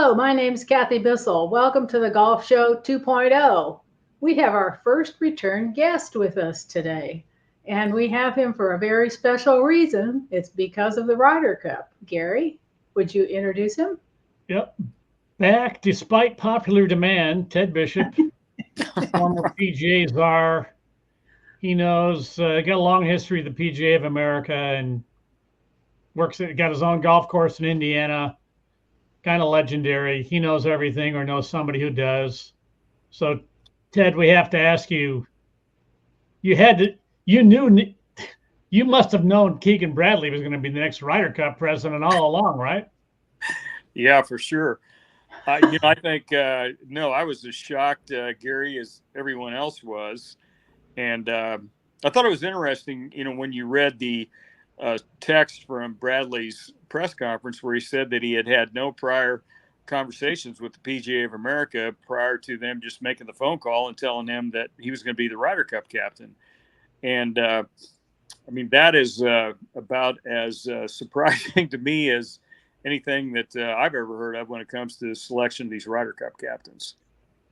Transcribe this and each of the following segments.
Hello, my name is Kathy Bissell. Welcome to the Golf Show 2.0. We have our first return guest with us today, and we have him for a very special reason. It's because of the Ryder Cup. Gary, would you introduce him? Yep. Back, despite popular demand, Ted Bishop, former PGA czar. He knows, got a long history of the PGA of America and got his own golf course in Indiana, kind of legendary. He knows everything or knows somebody who does. So, Ted, we have to ask you, you had to, you knew, you must have known Keegan Bradley was going to be the next Ryder Cup president all along, right? Yeah, for sure. I think, no, I was as shocked, Gary, as everyone else was. And I thought it was interesting, when you read the text from Bradley's press conference where he said that he had had no prior conversations with the PGA of America prior to them just making the phone call and telling him that he was going to be the Ryder Cup captain. And that is about as surprising to me as anything that I've ever heard of when it comes to the selection of these Ryder Cup captains.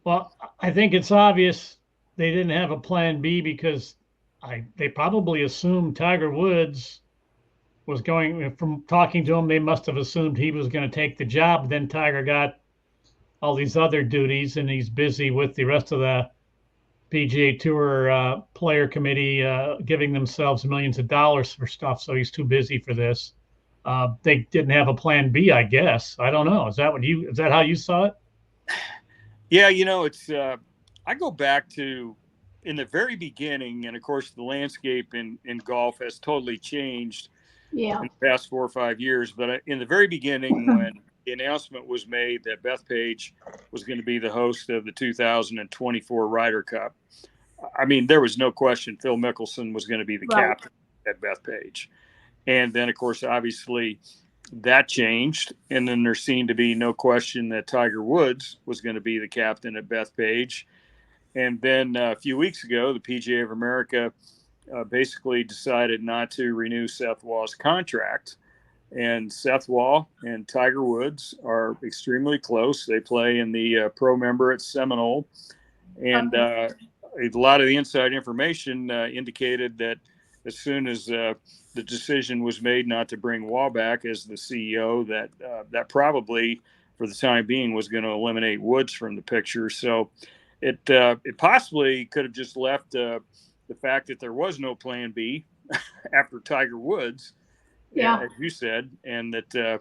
Well, I think it's obvious they didn't have a plan B because they probably assumed Tiger Woods was going. From talking to him, they must have assumed he was going to take the job. Then Tiger got all these other duties, and he's busy with the rest of the PGA Tour player committee giving themselves millions of dollars for stuff. So he's too busy for this. They didn't have a plan B, I guess. I don't know. Is that how you saw it? Yeah, it's I go back to in the very beginning, and of course the landscape in golf has totally changed in the past 4 or 5 years. But in the very beginning, when the announcement was made that Bethpage was going to be the host of the 2024 Ryder Cup, there was no question Phil Mickelson was going to be the captain at Bethpage. And then, of course, obviously that changed. And then there seemed to be no question that Tiger Woods was going to be the captain at Bethpage. And then a few weeks ago, the PGA of America basically decided not to renew Seth Waugh's contract. And Seth Waugh and Tiger Woods are extremely close. They play in the pro member at Seminole. And a lot of the inside information indicated that as soon as the decision was made not to bring Waugh back as the CEO, that probably, for the time being, was going to eliminate Woods from the picture. So it possibly could have just left the fact that there was no plan B after Tiger Woods, as you said, and that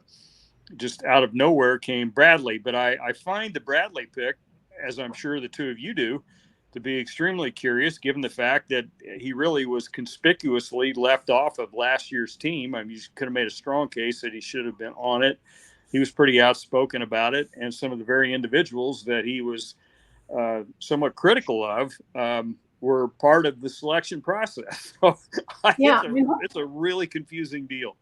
just out of nowhere came Bradley. But I find the Bradley pick, as I'm sure the two of you do, to be extremely curious, given the fact that he really was conspicuously left off of last year's team. You could have made a strong case that he should have been on it. He was pretty outspoken about it, and some of the very individuals that he was somewhat critical of were part of the selection process. So it's a really confusing deal.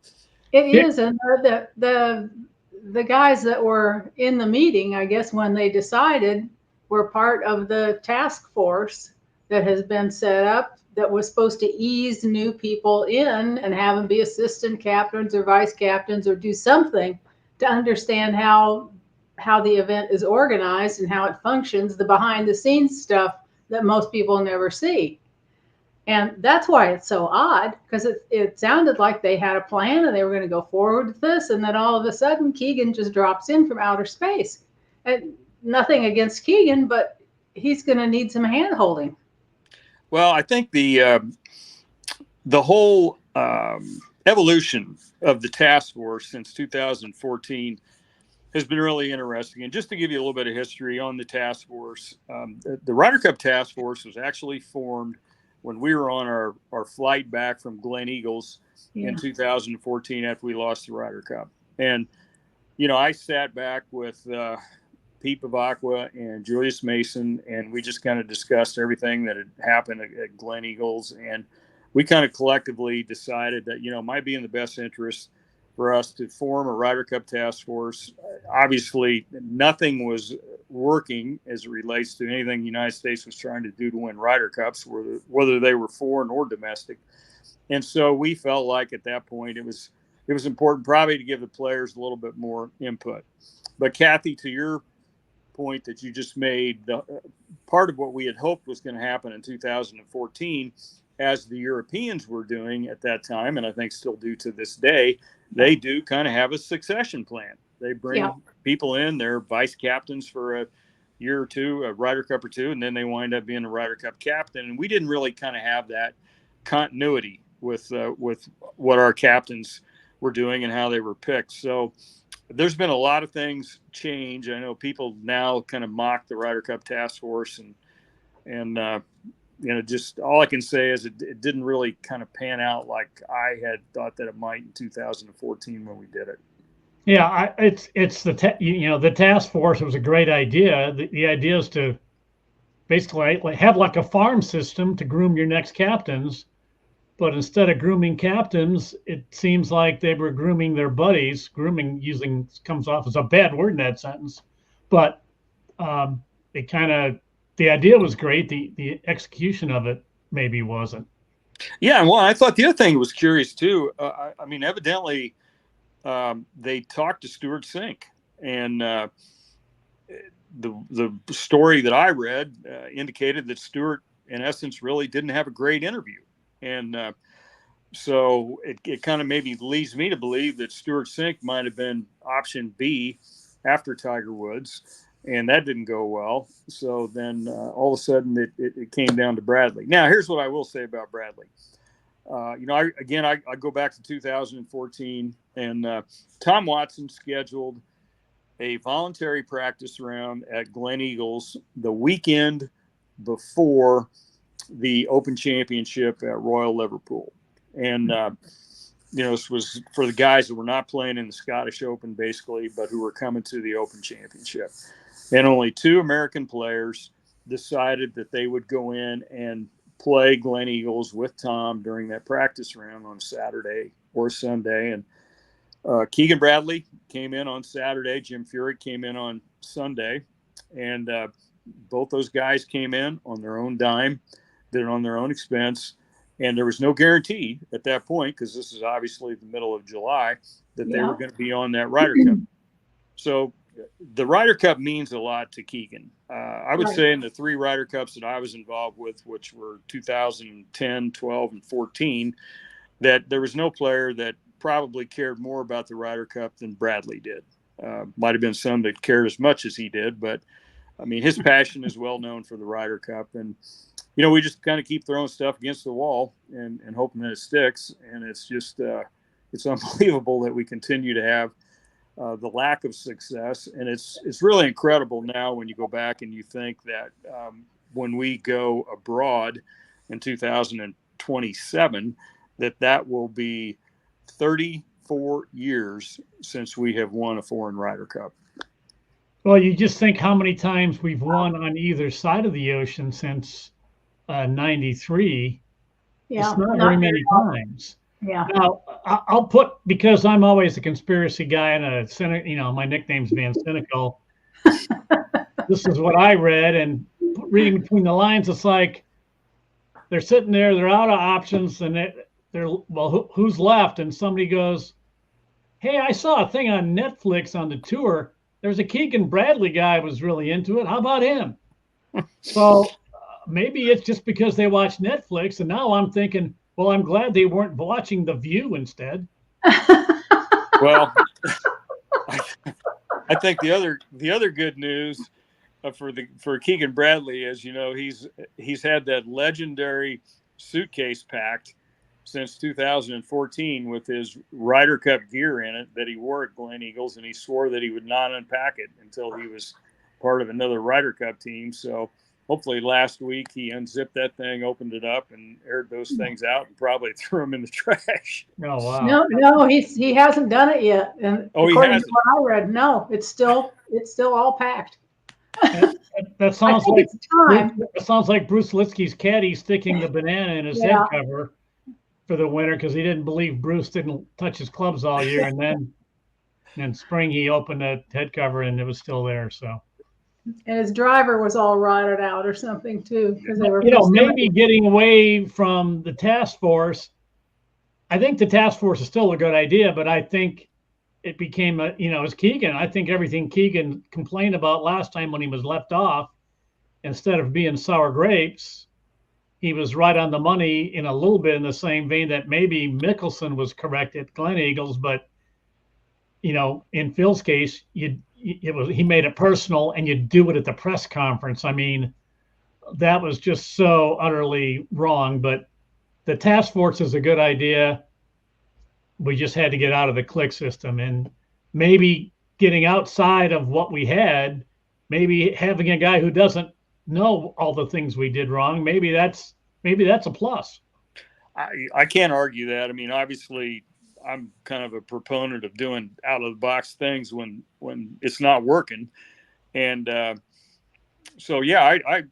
It is, and the guys that were in the meeting, I guess, when they decided, were part of the task force that has been set up that was supposed to ease new people in and have them be assistant captains or vice captains or do something to understand how the event is organized and how it functions, the behind the scenes stuff that most people never see. And that's why it's so odd, because it sounded like they had a plan and they were going to go forward with this, and then all of a sudden Keegan just drops in from outer space. And nothing against Keegan, but he's going to need some hand holding. Well, I think the whole evolution of the task force since 2014 has been really interesting. And just to give you a little bit of history on the task force, the Ryder Cup task force was actually formed when we were on our flight back from Glen Eagles in 2014 after we lost the Ryder Cup. And, I sat back with Pete Bavacqua and Julius Mason, and we just kind of discussed everything that had happened at Glen Eagles. And we kind of collectively decided that, it might be in the best interest for us to form a Ryder Cup task force. Obviously, nothing was working as it relates to anything the United States was trying to do to win Ryder Cups, whether they were foreign or domestic. And so we felt like at that point it was it was important probably to give the players a little bit more input. But Kathy, to your point that you just made, the part of what we had hoped was going to happen in 2014, as the Europeans were doing at that time, and I think still do to this day, they do kind of have a succession plan. They bring people in, they're vice captains for a year or two, a Ryder Cup or two, and then they wind up being a Ryder Cup captain. And we didn't really kind of have that continuity with what our captains were doing and how they were picked. So there's been a lot of things change. I know people now kind of mock the Ryder Cup task force, and just all I can say is it didn't really kind of pan out like I had thought that it might in 2014 when we did it. Yeah, it's the task force was a great idea. The idea is to basically have like a farm system to groom your next captains, but instead of grooming captains, it seems like they were grooming their buddies. Grooming comes off as a bad word in that sentence, but the idea was great. The execution of it maybe wasn't. Yeah, well, I thought the other thing was curious too. I mean, evidently they talked to Stuart Sink, and the story that I read indicated that Stuart, in essence, really didn't have a great interview. And so it kind of maybe leads me to believe that Stuart Sink might have been option B after Tiger Woods, and that didn't go well. So then all of a sudden it came down to Bradley. Now, here's what I will say about Bradley. I go back to 2014, and Tom Watson scheduled a voluntary practice round at Glen Eagles the weekend before the Open Championship at Royal Liverpool. And, this was for the guys that were not playing in the Scottish Open, basically, but who were coming to the Open Championship. And only 2 American players decided that they would go in and play Glen Eagles with Tom during that practice round on Saturday or Sunday. And Keegan Bradley came in on Saturday. Jim Furyk came in on Sunday. And both those guys came in on their own dime, did it on their own expense. And there was no guarantee at that point, because this is obviously the middle of July, that they were going to be on that Ryder Cup. So the Ryder Cup means a lot to Keegan. I would say in the 3 Ryder Cups that I was involved with, which were 2010, 12, and 14, that there was no player that probably cared more about the Ryder Cup than Bradley did. Might have been some that cared as much as he did, but I mean, his passion is well known for the Ryder Cup. And, we just kind of keep throwing stuff against the wall and hoping that it sticks. And it's just, it's unbelievable that we continue to have the lack of success. And it's really incredible now when you go back and you think that when we go abroad in 2027, that will be 34 years since we have won a foreign Ryder Cup. Well, you just think how many times we've won on either side of the ocean since 93. Yeah, it's not very many times. Yeah. Now, I'll put, because I'm always a conspiracy guy and a cynic, my nickname's Van Cynical. This is what I read, and reading between the lines, it's like they're sitting there, they're out of options, and who's left? And somebody goes, "Hey, I saw a thing on Netflix on the tour. There's a Keegan Bradley guy was really into it. How about him?" So maybe it's just because they watch Netflix, and now I'm thinking, well, I'm glad they weren't watching The View instead. Well, I think the other good news for Keegan Bradley is, he's had that legendary suitcase packed since 2014 with his Ryder Cup gear in it that he wore at Glen Eagles, and he swore that he would not unpack it until he was part of another Ryder Cup team. So hopefully last week he unzipped that thing, opened it up, and aired those things out, and probably threw them in the trash. Oh wow! No, he hasn't done it yet. And according to what I read, no, it's still all packed. That sounds like time. It sounds like Bruce Litsky's caddy sticking the banana in his head cover for the winter because he didn't believe Bruce didn't touch his clubs all year, and then in spring he opened the head cover and it was still there. So. And his driver was all rotted out or something too, because they were. Maybe getting away from the task force. I think the task force is still a good idea, but I think it became as Keegan. I think everything Keegan complained about last time when he was left off, instead of being sour grapes, he was right on the money in a little bit in the same vein that maybe Mickelson was correct at Glen Eagles, but in Phil's case, he made it personal, and you do it at the press conference. I mean, that was just so utterly wrong. But the task force is a good idea. We just had to get out of the click system, and maybe getting outside of what we had, maybe having a guy who doesn't know all the things we did wrong. Maybe that's a plus. I can't argue that. I mean, obviously, I'm kind of a proponent of doing out of the box things when it's not working. And so, yeah, I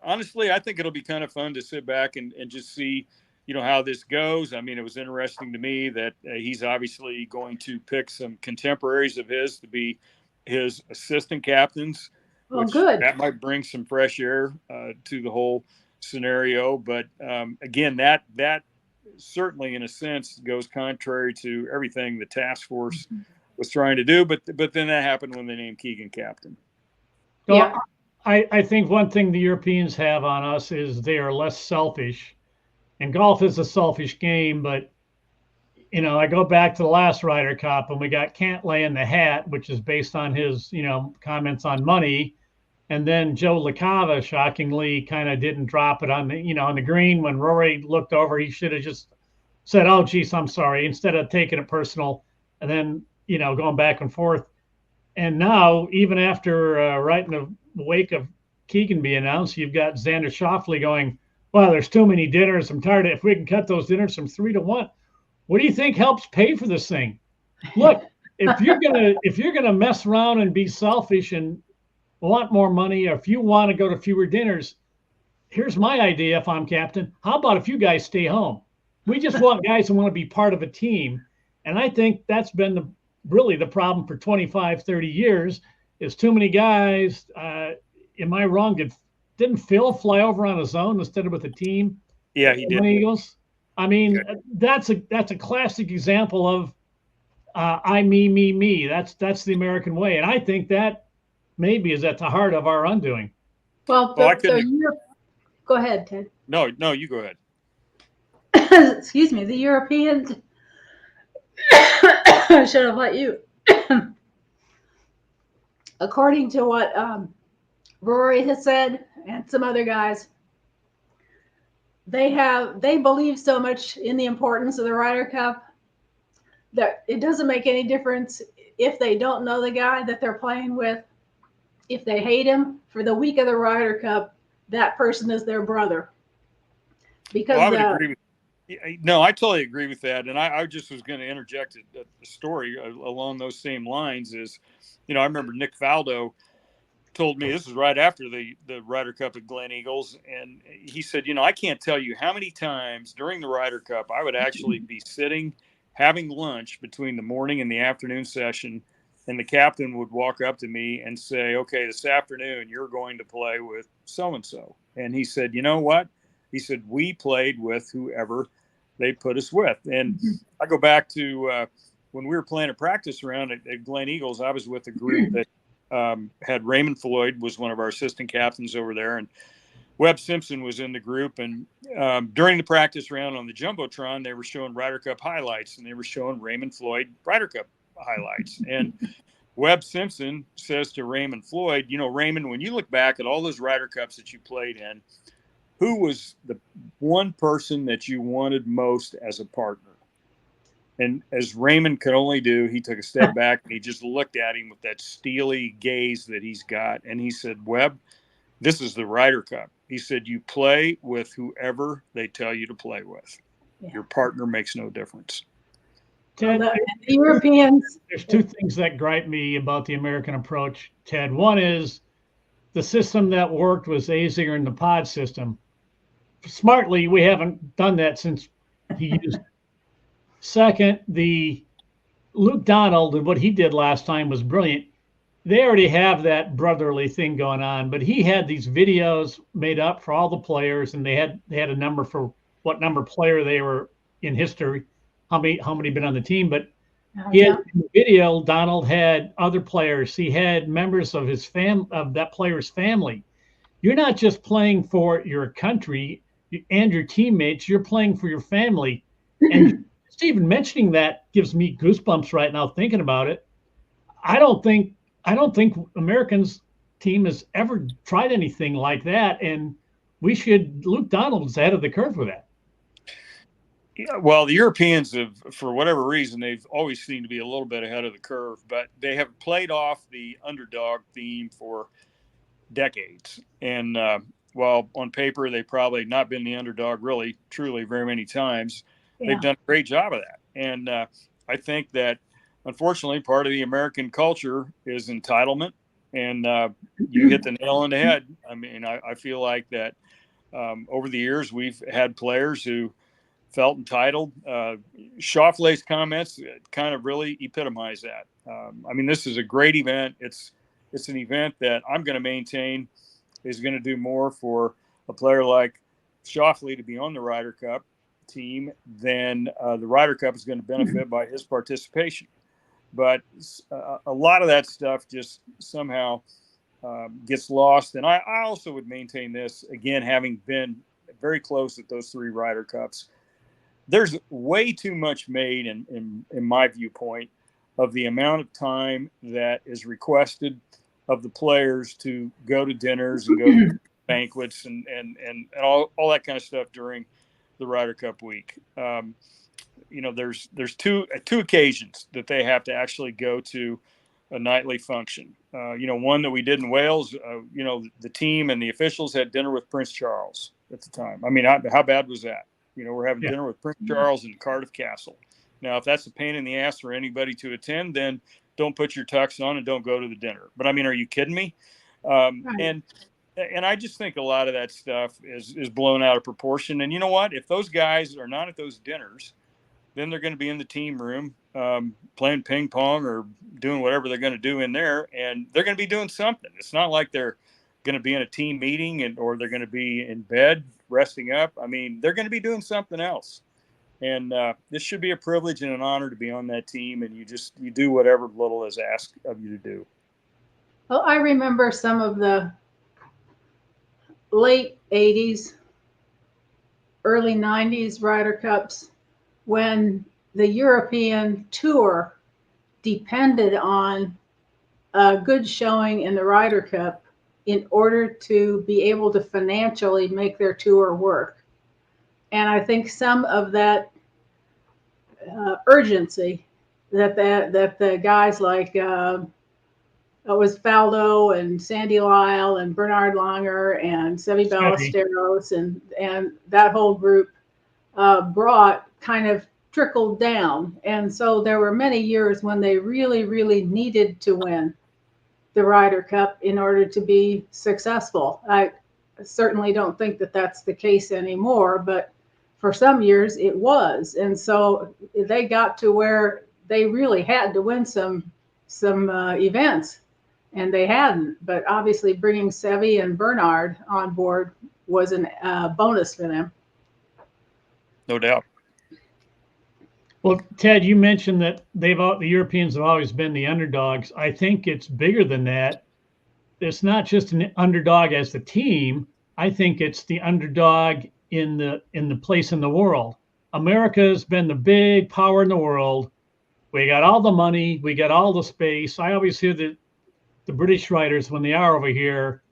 honestly, I think it'll be kind of fun to sit back and just see, how this goes. I mean, it was interesting to me that he's obviously going to pick some contemporaries of his to be his assistant captains. Oh, good. That might bring some fresh air to the whole scenario. But again, that certainly, in a sense, goes contrary to everything the task force was trying to do. But then that happened when they named Keegan captain. Yeah, so I think one thing the Europeans have on us is they are less selfish, and golf is a selfish game. But I go back to the last Ryder Cup, and we got Cantlay in the hat, which is based on his comments on money. And then Joe LaCava, shockingly, kind of didn't drop it on the green. When Rory looked over, he should have just said, "Oh, geez, I'm sorry," instead of taking it personal, and then going back and forth. And now, even after right in the wake of Keegan being announced, you've got Xander Schauffele going, "Well, there's too many dinners. I'm tired. If we can cut those dinners from 3 to 1, what do you think helps pay for this thing?" Look, if you're gonna mess around and be selfish and want more money, or if you want to go to fewer dinners, here's my idea. If I'm captain, how about if you guys stay home? We just want guys who want to be part of a team. And I think that's been really the problem for 25, 30 years is too many guys. Am I wrong? Didn't Phil fly over on his own instead of with a team? Yeah, he did. Eagles. I mean, that's a classic example of I, me. That's the American way. And I think that maybe is at the heart of our undoing. Well, go ahead, Ted. No, you go ahead. Excuse me. The Europeans should have let you. According to what Rory has said and some other guys, they believe so much in the importance of the Ryder Cup that it doesn't make any difference if they don't know the guy that they're playing with. If they hate him, for the week of the Ryder Cup, that person is their brother. Because I would agree with. No, I totally agree with that. And I just was going to interject a story along those same lines. Is, I remember Nick Faldo told me, this was right after the Ryder Cup at Glen Eagles, and he said, I can't tell you how many times during the Ryder Cup I would actually be sitting having lunch between the morning and the afternoon session. And the captain would walk up to me and say, "Okay, this afternoon you're going to play with so-and-so." And he said, "You know what?" He said, "We played with whoever they put us with." And I go back to when we were playing a practice round at Glen Eagles, I was with a group that had Raymond Floyd was one of our assistant captains over there. And Webb Simpson was in the group. And during the practice round on the Jumbotron, they were showing Ryder Cup highlights, and they were showing Raymond Floyd Ryder Cup highlights. And Webb Simpson says to Raymond Floyd, "Raymond, when you look back at all those Ryder Cups that you played in, who was the one person that you wanted most as a partner?" And as Raymond could only do, he took a step back and he just looked at him with that steely gaze that he's got. And he said, "Webb, this is the Ryder Cup." He said, "You play with whoever they tell you to play with. Yeah. Your partner makes no difference." Ted, the Europeans. There's two things that gripe me about the American approach, Ted. One is the system that worked was Azinger and the pod system. Smartly, we haven't done that since he used it. Second, the Luke Donald and what he did last time was brilliant. They already have that brotherly thing going on, but he had these videos made up for all the players, and they had a number for what number player they were in history. how many been on the team, but he Yeah. had in the video, Donald had other players. He had members of of that player's family. You're not just playing for your country and your teammates, you're playing for your family. And just even mentioning that gives me goosebumps right now thinking about it. I don't think Americans team has ever tried anything like that, and Luke Donald's ahead of the curve with that. Yeah, well, the Europeans have, for whatever reason, they've always seemed to be a little bit ahead of the curve, but they have played off the underdog theme for decades. And while on paper they've probably not been the underdog really, truly very many times, they've done a great job of that. And I think that, unfortunately, part of the American culture is entitlement. And you hit the nail on the head. I mean, I feel like that over the years we've had players who felt entitled. Schauffele's comments kind of really epitomize that. I mean, this is a great event. It's an event that I'm going to maintain is going to do more for a player like Schauffele to be on the Ryder Cup team than the Ryder Cup is going to benefit by his participation. But a lot of that stuff just somehow gets lost. And I also would maintain this, again, having been very close at those 3 Ryder Cups. There's way too much made, in my viewpoint, of the amount of time that is requested of the players to go to dinners and go to banquets and all that kind of stuff during the Ryder Cup week. There's two occasions that they have to actually go to a nightly function. One that we did in Wales, the team and the officials had dinner with Prince Charles at the time. I mean, how bad was that? We're having dinner with Prince Charles in Cardiff Castle. Now, if that's a pain in the ass for anybody to attend, then don't put your tux on and don't go to the dinner. But I mean, are you kidding me? And I just think a lot of that stuff is blown out of proportion. And you know what? If those guys are not at those dinners, then they're going to be in the team room playing ping pong or doing whatever they're going to do in there, and they're going to be doing something. It's not like they're going to be in a team meeting or they're going to be in bed resting up. I mean, they're going to be doing something else. And this should be a privilege and an honor to be on that team, and you do whatever little is asked of you to do. Well, I remember some of the late 80s, early 90s Ryder Cups when the European tour depended on a good showing in the Ryder Cup in order to be able to financially make their tour work. And I think some of that urgency that the guys like it was Faldo and Sandy Lyle and Bernard Langer and Seve Ballesteros and that whole group brought kind of trickled down. And so there were many years when they really, really needed to win the Ryder Cup in order to be successful. I certainly don't think that that's the case anymore, but for some years it was. And so they got to where they really had to win some events, and they hadn't. But obviously bringing Seve and Bernard on board was a bonus for them. No doubt. Well, Ted, you mentioned that the Europeans have always been the underdogs. I think it's bigger than that. It's not just an underdog as the team. I think it's the underdog in the place in the world. America's been the big power in the world. We got all the money. We got all the space. I always hear the British writers when they are over here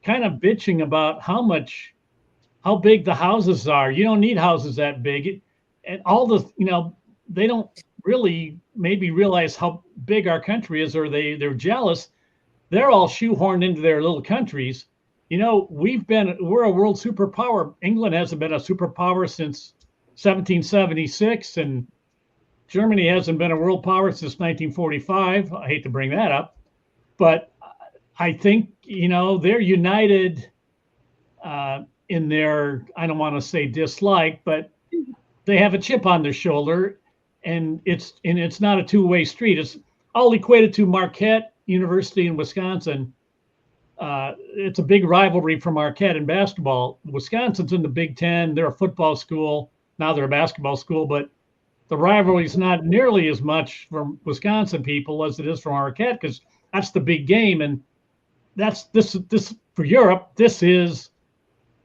kind of bitching about how big the houses are. You don't need houses that big. And all the, they don't really maybe realize how big our country is, or they're jealous. They're all shoehorned into their little countries. We're a world superpower. England hasn't been a superpower since 1776, and Germany hasn't been a world power since 1945. I hate to bring that up, but I think, they're united in their, I don't want to say dislike, but they have a chip on their shoulder, and it's not a two-way street. It's all equated to Marquette University in Wisconsin. It's a big rivalry for Marquette in basketball. Wisconsin's in the Big Ten. They're a football school. Now they're a basketball school, but the rivalry is not nearly as much from Wisconsin people as it is from Marquette, because that's the big game, and that's this for Europe. This is,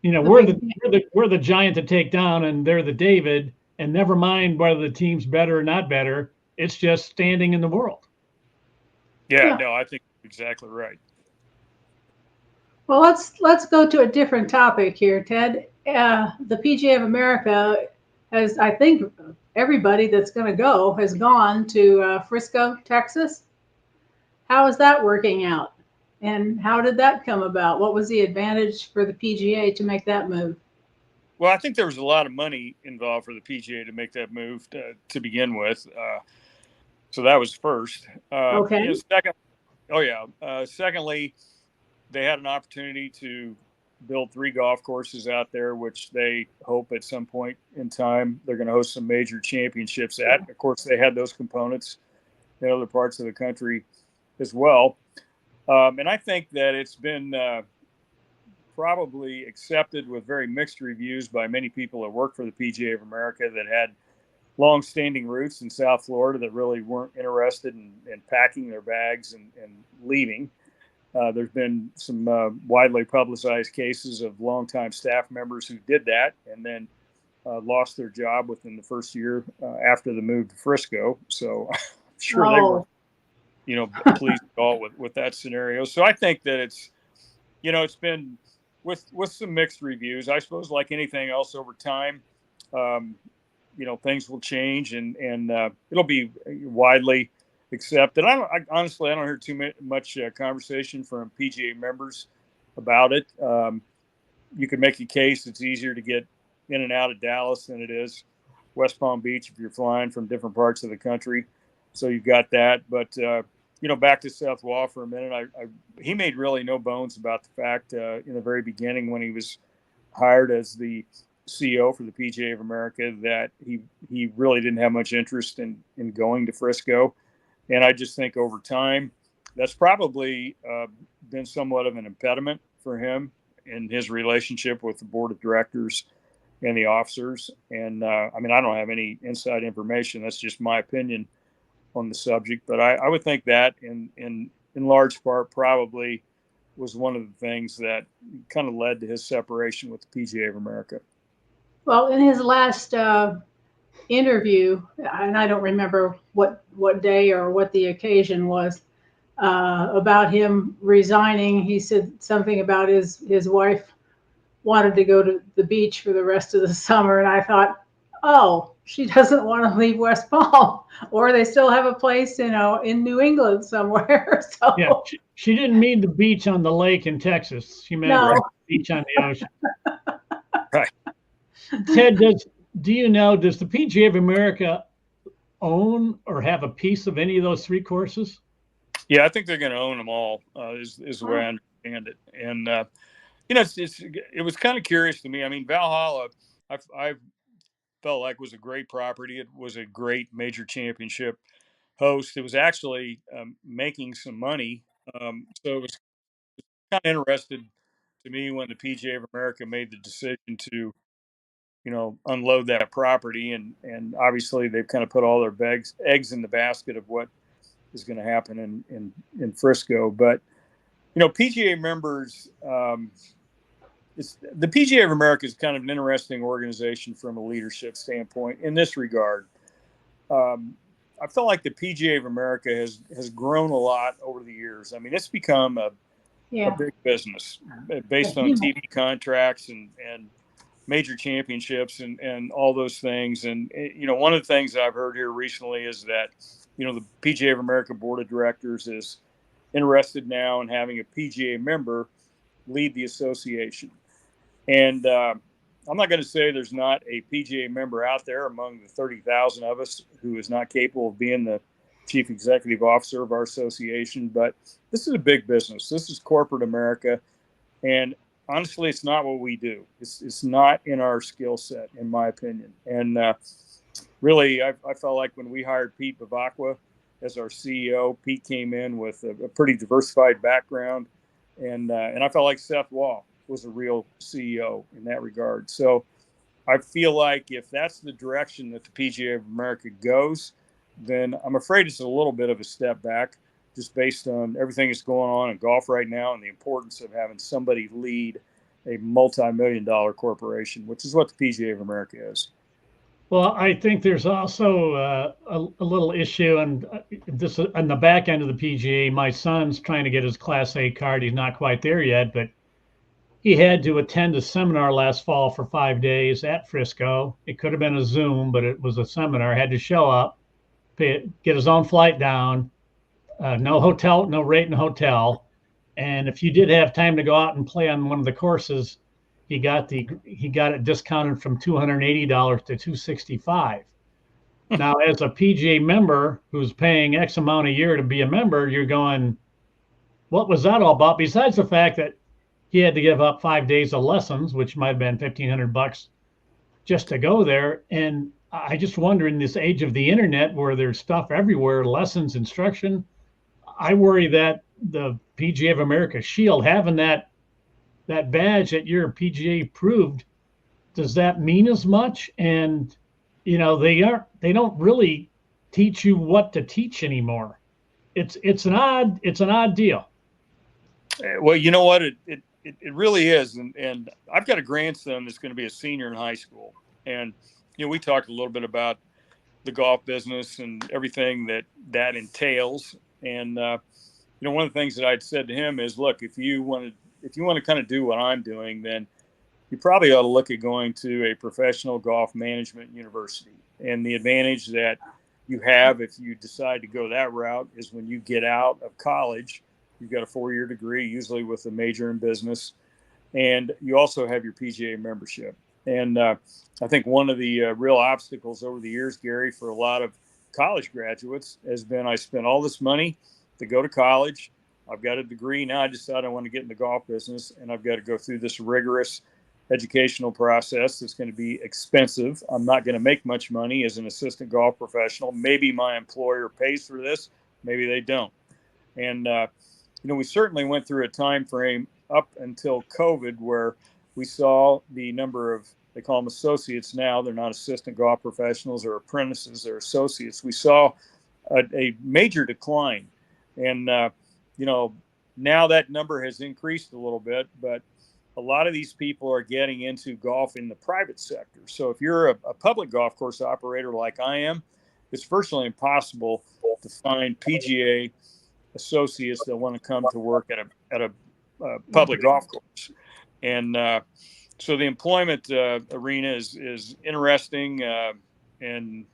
we're the giant to take down, and they're the David, and never mind whether the team's better or not better. It's just standing in the world. Yeah, no, I think exactly right. Well, let's go to a different topic here, Ted. The PGA of America has, I think, everybody that's going to go has gone to Frisco, Texas. How is that working out? And how did that come about? What was the advantage for the PGA to make that move? Well, I think there was a lot of money involved for the PGA to make that move to begin with. So that was first. Okay. Secondly, they had an opportunity to build 3 golf courses out there, which they hope at some point in time they're going to host some major championships at. Of course, they had those components in other parts of the country as well. And I think that it's been probably accepted with very mixed reviews by many people that work for the PGA of America that had long-standing roots in South Florida that really weren't interested in packing their bags and leaving. There's been some widely publicized cases of longtime staff members who did that and then lost their job within the first year after the move to Frisco. So I'm sure they were, pleased at all with that scenario. So I think that it's been with some mixed reviews. I suppose like anything else over time, things will change and it'll be widely accepted. Honestly, I don't hear too much conversation from PGA members about it. You could make a case it's easier to get in and out of Dallas than it is West Palm Beach if you're flying from different parts of the country. So you've got that. But, back to Seth Waugh for a minute. He made really no bones about the fact in the very beginning when he was hired as the CEO for the PGA of America that he really didn't have much interest in going to Frisco. And I just think over time, that's probably been somewhat of an impediment for him in his relationship with the board of directors and the officers. And I don't have any inside information. That's just my opinion on the subject. But I would think that in large part probably was one of the things that kind of led to his separation with the PGA of America. Well, in his last interview, and I don't remember what day or what the occasion was, about him resigning, he said something about his wife wanted to go to the beach for the rest of the summer. And I thought, oh, she doesn't want to leave West Palm, or they still have a place, in New England somewhere. So yeah, she didn't mean the beach on the lake in Texas. She meant the beach on the ocean. Right. Ted, does the PGA of America own or have a piece of any of those 3 courses? Yeah, I think they're going to own them all. Is the way I understand it. And it was kind of curious to me. I mean, Valhalla, I felt like was a great property. It was a great major championship host. It was actually making some money. So it was kind of interested to me when the PGA of America made the decision to unload that property, and obviously they've kind of put all their eggs in the basket of what is going to happen in Frisco. But PGA members, the PGA of America is kind of an interesting organization from a leadership standpoint in this regard. I feel like the PGA of America has grown a lot over the years. I mean, it's become a big business based on TV contracts and major championships and all those things. And, one of the things that I've heard here recently is that, the PGA of America board of directors is interested now in having a PGA member lead the association. And I'm not going to say there's not a PGA member out there among the 30,000 of us who is not capable of being the chief executive officer of our association, but this is a big business. This is corporate America. And honestly, it's not what we do. It's not in our skill set, in my opinion. And really, I felt like when we hired Pete Bavacqua as our CEO, Pete came in with a pretty diversified background. And I felt like Seth Waugh was a real CEO in that regard. So I feel like if that's the direction that the PGA of America goes, then I'm afraid it's a little bit of a step back, just based on everything that's going on in golf right now and the importance of having somebody lead a multi-million-dollar corporation, which is what the PGA of America is. Well, I think there's also a little issue, and this on the back end of the PGA. My son's trying to get his Class A card. He's not quite there yet, but he had to attend a seminar last fall for 5 days at Frisco. It could have been a Zoom, but it was a seminar. Had to show up, get his own flight down, no hotel, no rate in hotel, and if you did have time to go out and play on one of the courses, he got it discounted from $280 to $265. Now, as a PGA member who's paying X amount a year to be a member, you're going, what was that all about? Besides the fact that he had to give up 5 days of lessons, which might have been $1,500 just to go there. And I just wonder, in this age of the internet where there's stuff everywhere, lessons, instruction, I worry that the PGA of America Shield, having that badge that you're PGA approved, does that mean as much? And they don't really teach you what to teach anymore. It's an odd deal. Well, you know what, it really is, and I've got a grandson that's going to be a senior in high school, and we talked a little bit about the golf business and everything that entails, and one of the things that I'd said to him is, look, if you want to kind of do what I'm doing, then you probably ought to look at going to a professional golf management university. And the advantage that you have if you decide to go that route is when you get out of college, you've got a 4-year degree, usually with a major in business, and you also have your PGA membership. And I think one of the real obstacles over the years, Gary, for a lot of college graduates has been, I spent all this money to go to college. I've got a degree. Now I decide I want to get in the golf business, and I've got to go through this rigorous educational process that's going to be expensive. I'm not going to make much money as an assistant golf professional. Maybe my employer pays for this. Maybe they don't. And, we certainly went through a time frame up until COVID where we saw the number of, they call them associates now. They're not assistant golf professionals or apprentices, they're associates. We saw a major decline. And, now that number has increased a little bit, but a lot of these people are getting into golf in the private sector. So if you're a public golf course operator like I am, it's virtually impossible to find PGA associates that want to come to work at a public golf course. And so the employment arena is interesting, and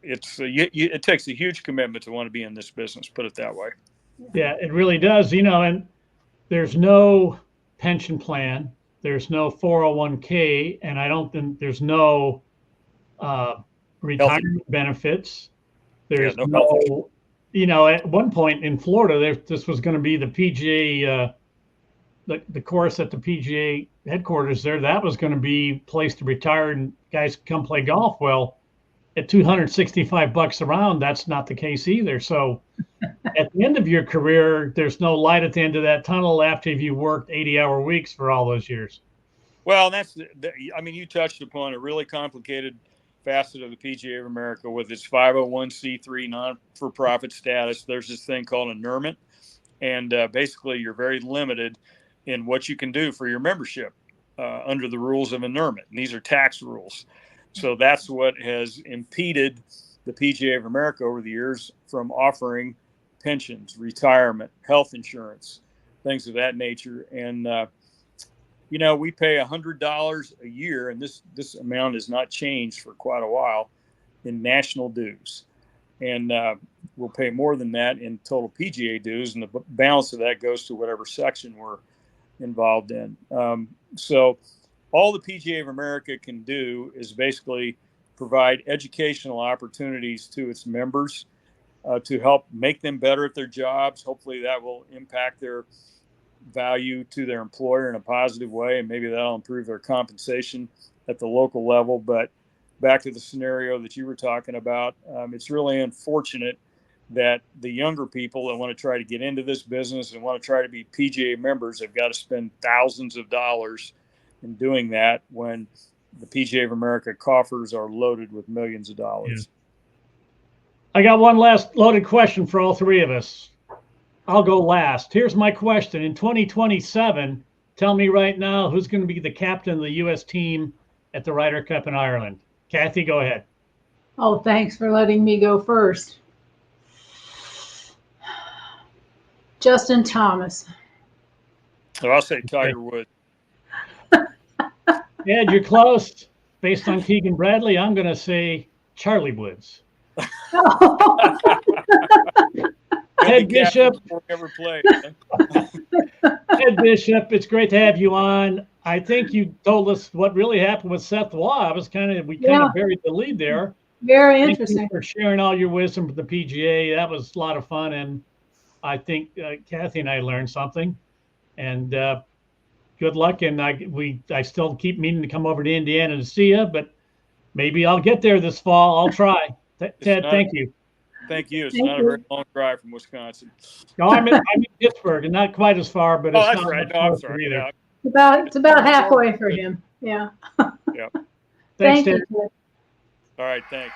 it takes a huge commitment to want to be in this business, put it that way. Yeah, it really does. And there's no pension plan, there's no 401k, and I don't think there's no retirement benefits. There's no at one point in Florida, this was going to be the PGA, the course at the PGA headquarters there. That was going to be a place to retire and guys come play golf. Well, at $265 a round, that's not the case either. So at the end of your career, there's no light at the end of that tunnel after you worked 80-hour weeks for all those years. Well, you touched upon a really complicated facet of the PGA of America with its 501c3 non-for-profit status. There's this thing called annulment, and basically you're very limited in what you can do for your membership under the rules of annulment. And these are tax rules. So that's what has impeded the PGA of America over the years from offering pensions, retirement, health insurance, things of that nature. And, we pay $100 a year, and this amount has not changed for quite a while, in national dues. And we'll pay more than that in total PGA dues, and the balance of that goes to whatever section we're involved in. So all the PGA of America can do is basically provide educational opportunities to its members to help make them better at their jobs. Hopefully that will impact their value to their employer in a positive way, and maybe that'll improve their compensation at the local level. But back to the scenario that you were talking about, it's really unfortunate that the younger people that want to try to get into this business and want to try to be PGA members have got to spend thousands of dollars in doing that, when the PGA of America coffers are loaded with millions of dollars. I got one last loaded question for all three of us. I'll go last. Here's my question. In 2027, tell me right now who's going to be the captain of the U.S. team at the Ryder Cup in Ireland. Kathy, go ahead. Oh, thanks for letting me go first. Justin Thomas. So I'll say Tiger Woods. Ed, you're close. Based on Keegan Bradley, I'm going to say Charlie Woods. Ted Bishop. Ever played. Ted Bishop, it's great to have you on. I think you told us what really happened with Seth Waugh. We kind of buried the lead there. Very Thank interesting. you for sharing all your wisdom for the PGA. That was a lot of fun, and I think Kathy and I learned something. And good luck. And I still keep meaning to come over to Indiana to see you, but maybe I'll get there this fall. I'll try. Ted, thank you. Thank you. It's not a very long drive from Wisconsin. No, I'm in Pittsburgh, and not quite as far, but it's that's not right. much No, I'm closer sorry. either. Yeah. It's about halfway for him. Yeah. Yeah. Thanks, Thank you, Ted. Ted. All right. Thanks.